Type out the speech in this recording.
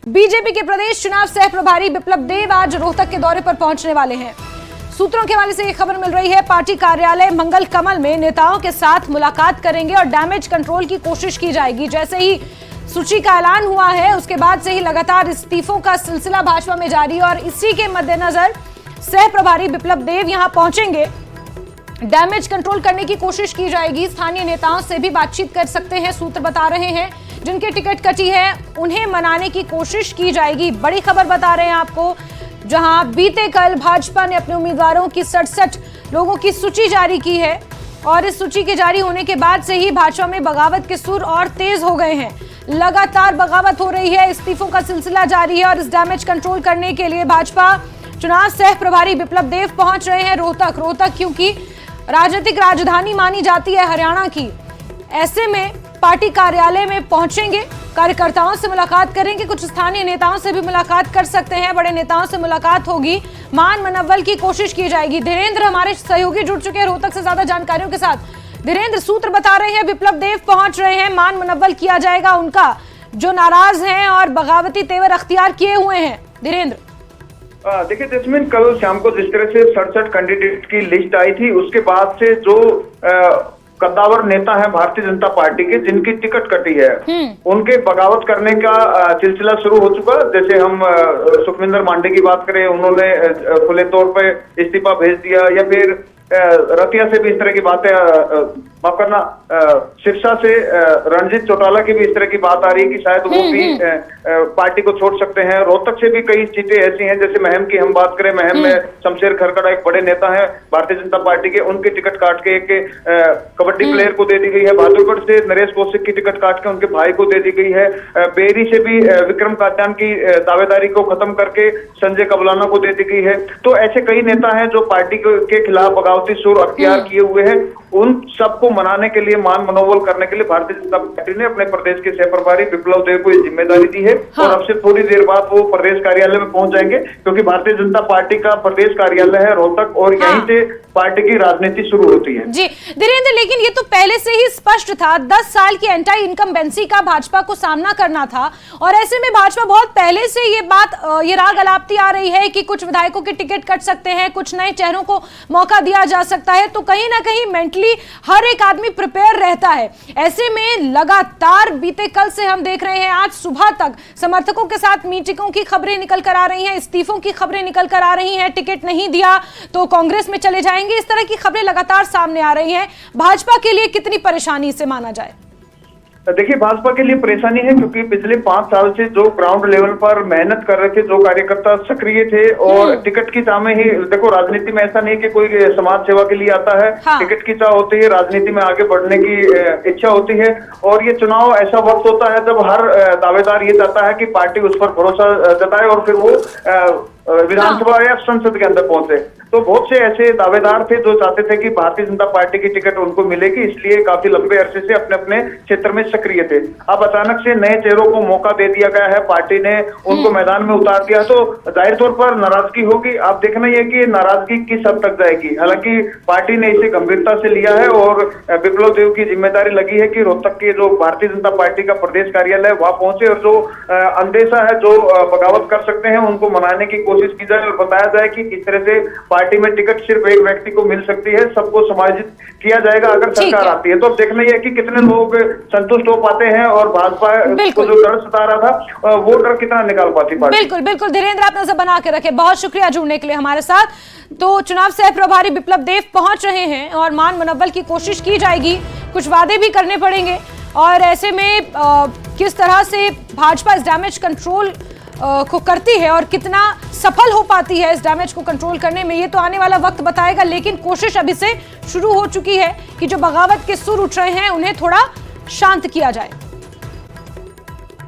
BJP के प्रदेश चुनाव सह प्रभारी बिप्लब देव आज रोहतक के दौरे पर पहुंचने वाले हैं। सूत्रों के हवाले से ये खबर मिल रही है, पार्टी कार्यालय मंगल कमल में नेताओं के साथ मुलाकात करेंगे और डैमेज कंट्रोल की कोशिश की जाएगी। जैसे ही सूची का ऐलान हुआ है उसके बाद से ही लगातार इस्तीफों का सिलसिला भाजपा में जारी है और इसी के मद्देनजर सह प्रभारी बिप्लब देव यहां पहुंचेंगे। डैमेज कंट्रोल करने की कोशिश की जाएगी। स्थानीय नेताओं से भी बातचीत कर सकते हैं, सूत्र बता रहे हैं। जिनकी टिकट कटी है उन्हें मनाने की कोशिश की जाएगी। बड़ी खबर बता रहे हैं आपको, जहां बीते कल भाजपा ने अपने उम्मीदवारों की 67 लोगों की सूची जारी की है और इस सूची के जारी होने के बाद से ही भाजपा में बगावत के सुर और तेज हो गए हैं। लगातार बगावत हो रही है, इस्तीफों का सिलसिला जारी है और इस डैमेज कंट्रोल करने के लिए भाजपा चुनाव सह प्रभारी बिप्लब देव पहुंच रहे हैं रोहतक क्योंकि राजनीतिक राजधानी मानी जाती है हरियाणा की। ऐसे में पार्टी कार्यालय में पहुंचेंगे, कार्यकर्ताओं से मुलाकात करेंगे, कुछ स्थानीय नेताओं से भी मुलाकात कर सकते हैं, बड़े नेताओं से मुलाकात होगी, मान मनव्वल की कोशिश की जाएगी। धीरेन्द्र हमारे सहयोगी जुड़ चुके हैं रोहतक से ज्यादा जानकारियों के साथ। धीरेन्द्र, सूत्र बता रहे हैं बिप्लब देव पहुंच रहे हैं, मान मनव्वल किया जाएगा उनका, जो नाराज हैं और बगावती तेवर अख्तियार किए हुए हैं। धीरेन्द्र, देखिए जैस्मिन, कल शाम को जिस तरह से 67 कैंडिडेट की लिस्ट आई थी उसके बाद से जो कद्दावर नेता है भारतीय जनता पार्टी के जिनकी टिकट कटी है उनके बगावत करने का सिलसिला शुरू हो चुका। जैसे हम सुखविंदर मांडे की बात करें, उन्होंने खुले तौर पे इस्तीफा भेज दिया, या फिर रतिया से भी इस तरह की बातें, माफ करना, सिरसा से रणजीत चौटाला की भी इस तरह की बात आ रही है कि शायद वो भी पार्टी को छोड़ सकते हैं। रोहतक से भी कई चीजें ऐसी हैं, जैसे महम की हम बात करें, महम में शमशेर खरकड़ा एक बड़े नेता हैं भारतीय जनता पार्टी के, उनकी टिकट काट के एक कबड्डी प्लेयर को दे दी गई है। बहादुरगढ़ से नरेश कौशिक की टिकट काट के उनके भाई को दे दी गई है। बेरी से भी विक्रम कात्यान की दावेदारी को खत्म करके संजय कबलाना को दे दी गई है। तो ऐसे कई नेता हैं जो पार्टी के खिलाफ बगावती सुर अख्तियार किए हुए हैं। उन सबको मनाने के लिए, मान मनोबल करने के लिए भारतीय जनता पार्टी ने अपने प्रदेश के सह प्रभारी बिप्लब देव को ये जिम्मेदारी दी है। और अब से थोड़ी देर बाद वो प्रदेश कार्यालय में पहुंच जाएंगे, क्योंकि भारतीय जनता पार्टी का प्रदेश कार्यालय है रोहतक और यहीं से पार्टी की राजनीति शुरू होती है। जी धीरेन्द्र, लेकिन ये तो पहले से ही स्पष्ट था, 10 साल की एंटी इनकम्बेंसी का भाजपा को सामना करना था और ऐसे में भाजपा बहुत पहले से ये राग अलापती आ रही है कि कुछ विधायकों के टिकट कट सकते हैं, कुछ नए चेहरों को मौका दिया जा सकता है। तो कहीं ना कहीं मेंटली हर एक आदमी प्रिपेयर रहता है। ऐसे में लगातार बीते कल से हम देख रहे हैं, आज सुबह तक समर्थकों के साथ मीटिंगों की खबरें निकल कर आ रही हैं, इस्तीफों की खबरें निकल कर आ रही हैं, टिकट नहीं दिया तो कांग्रेस में चले जाएंगे, इस तरह की खबरें लगातार सामने आ रही हैं। भाजपा के लिए कितनी परेशानी इसे माना जाए? देखिए, भाजपा के लिए परेशानी है क्योंकि पिछले 5 साल से जो ग्राउंड लेवल पर मेहनत कर रहे थे, जो कार्यकर्ता सक्रिय थे और टिकट की चाह में ही, देखो राजनीति में ऐसा नहीं कि कोई समाज सेवा के लिए आता है, टिकट की चाह होती है, राजनीति में आगे बढ़ने की इच्छा होती है। और ये चुनाव ऐसा वक्त होता है जब हर दावेदार ये चाहता है कि पार्टी उस पर भरोसा जताए और फिर वो विधानसभा या संसद के अंदर पहुंचे। तो बहुत से ऐसे दावेदार थे जो चाहते थे कि भारतीय जनता पार्टी की टिकट उनको मिलेगी, इसलिए काफी लंबे अरसे से अपने अपने क्षेत्र में सक्रिय थे। अब अचानक से नए चेहरों को मौका दे दिया गया है, पार्टी ने उनको मैदान में उतार दिया, तो जाहिर तौर पर नाराजगी होगी। आप देखना ये कि नाराजगी किस हद तक जाएगी। हालांकि पार्टी ने इसे गंभीरता से लिया है और बिप्लब देव की जिम्मेदारी लगी है कि रोहतक के जो भारतीय जनता पार्टी का प्रदेश कार्यालय है वहां पहुंचे और जो अंदेशा है, जो बगावत कर सकते हैं, उनको मनाने की कोशिश की जाए और बताया जाए कि किस तरह से पार्टी में टिकट सिर्फ एक व्यक्ति को मिल सकती है, सबको समायोजित किया जाएगा अगर सरकार आती है। तो अब देखना यह है कि कितने लोग संतुष्ट हो पाते हैं और भाजपा को जो डर सता रहा था वो डर कितना निकाल पाती पार्टी। बिल्कुल बिल्कुल धीरेन्द्र, आप नजर बना के रखे, बहुत शुक्रिया जुड़ने के लिए हमारे साथ। तो चुनाव सह प्रभारी बिप्लब देव पहुंच रहे हैं और मान मनव्वल की कोशिश की जाएगी, कुछ वादे भी करने पड़ेंगे और ऐसे में किस तरह से भाजपा इस डैमेज कंट्रोल को करती है और कितना सफल हो पाती है इस डैमेज को कंट्रोल करने में, ये तो आने वाला वक्त बताएगा। लेकिन कोशिश अभी से शुरू हो चुकी है कि जो बगावत के सुर उठ रहे हैं उन्हें थोड़ा शांत किया जाए।